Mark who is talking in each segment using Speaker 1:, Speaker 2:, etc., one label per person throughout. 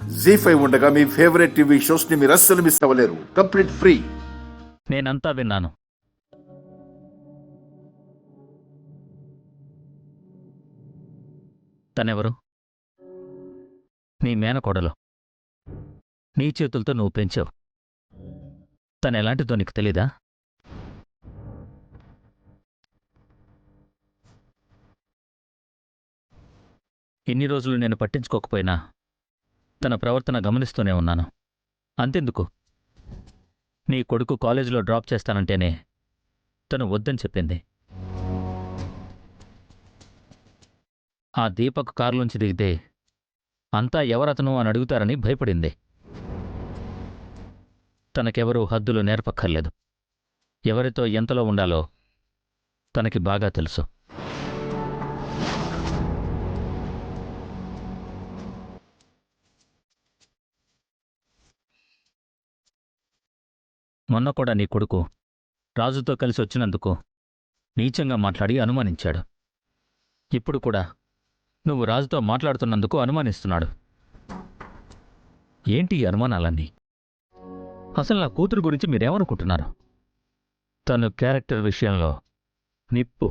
Speaker 1: జీ5 ఉండగా మీ favourite TV shows ని మీరు అస్సలు మిస్ అవ్వలేరు. Complete free.
Speaker 2: నేనంతా విన్నాను. తనెవరు? నీ మేనకోడలు. నీ చేతులతో నువ్వు పెంచావు. తను ఎలాంటిదో నీకు తెలీదా? ఇన్ని రోజులు నేను పట్టించుకోకపోయినా తన ప్రవర్తన గమనిస్తూనే ఉన్నాను. అంతెందుకు, నీ కొడుకు కాలేజీలో డ్రాప్ చేస్తానంటేనే తను వద్దని చెప్పింది. ఆ దీపక్ కారులోంచి దిగితే అంతా ఎవరతను అని అడుగుతారని భయపడింది. తనకెవరూ హద్దులు నేర్పక్కర్లేదు. ఎవరితో ఎంతలో ఉండాలో తనకి బాగా తెలుసు. మొన్న కూడా నీ కొడుకు రాజుతో కలిసి వచ్చినందుకు నీచంగా మాట్లాడి అనుమానించాడు. ఇప్పుడు కూడా నువ్వు రాజుతో మాట్లాడుతున్నందుకు అనుమానిస్తున్నాడు. ఏంటి ఈ అనుమానాలన్నీ? అసలు నా కూతురు గురించి మీరేమనుకుంటున్నారు? తను క్యారెక్టర్ విషయంలో నిప్పు.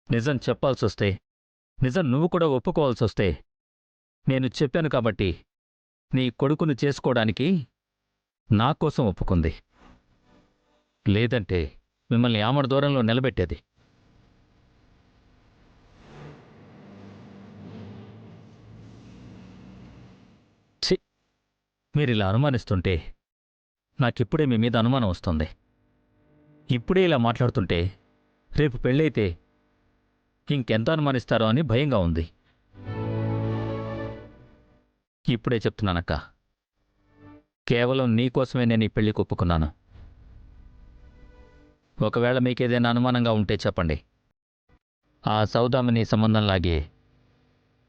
Speaker 2: నిజం చెప్పాల్సొస్తే, నిజం నువ్వు కూడా ఒప్పుకోవాల్సొస్తే, నేను చెప్పాను కాబట్టి నీ కొడుకును చేసుకోవడానికి నా కోసం ఒప్పుకుంది. లేదంటే మిమ్మల్ని ఆమడ దూరంలో నిలబెట్టేది. ఛీ, మీరిలా అనుమానిస్తుంటే నాకిప్పుడే మీ మీద అనుమానం వస్తుంది. ఇప్పుడే ఇలా మాట్లాడుతుంటే రేపు పెళ్ళైతే ఇంకెంత అనుమానిస్తారో అని భయంగా ఉంది. ఇప్పుడే చెప్తున్నానక్క, కేవలం నీకోసమే నేను ఈ పెళ్లికి ఒప్పుకున్నాను. ఒకవేళ మీకేదైనా అనుమానంగా ఉంటే చెప్పండి. ఆ సౌదామిని సంబంధంలాగే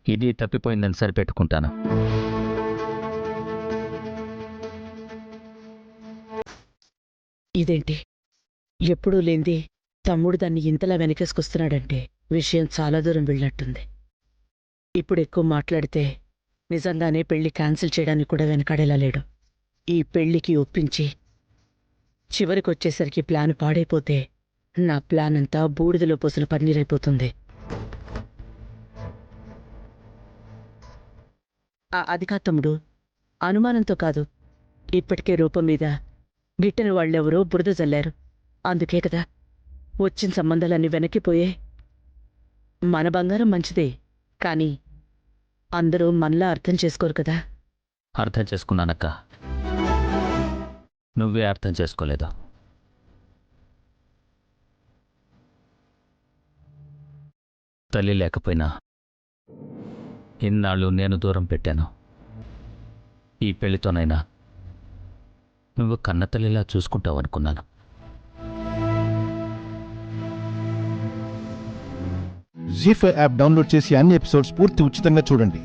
Speaker 2: ఇది తప్పిపోయిందని సరిపెట్టుకుంటాను.
Speaker 3: ఇదేంటి ఎప్పుడూ లేంది తమ్ముడు దాన్ని ఇంతలా వెనకేసుకొస్తున్నాడంటే విషయం చాలా దూరం వెళ్ళినట్టుంది. ఇప్పుడు ఎక్కువ మాట్లాడితే నిజంగానే పెళ్లి క్యాన్సిల్ చేయడానికి కూడా వెనకాడేలా లేడు. ఈ పెళ్లికి ఒప్పించి చివరికొచ్చేసరికి ప్లాన్ పాడైపోతే నా ప్లాన్ అంతా బూడిదలో పోసిన పన్నీరైపోతుంది. అది కాదు తమ్ముడు, అనుమానంతో కాదు, ఇప్పటికే రూపం మీద గిట్టని వాళ్ళెవరో బురద జల్లారు. అందుకే కదా వచ్చిన సంబంధాలన్నీ వెనక్కిపోయే. మన బంగారం మంచిదే, కానీ అందరూ మనలా అర్థం చేసుకోరు కదా.
Speaker 2: అర్థం చేసుకున్నానక్క, నువ్వే అర్థం చేసుకోలేదు. తల్లి లేకపోయినా ఇన్నాళ్ళు నేను దూరం పెట్టాను. ఈ పెళ్లితోనైనా నువ్వు కన్నతల్లిలా చూసుకుంటావనుకున్నాను.
Speaker 4: జీ5 యాప్ డౌన్లోడ్ చేసి అన్ని ఎపిసోడ్స్ పూర్తి ఉచితంగా చూడండి.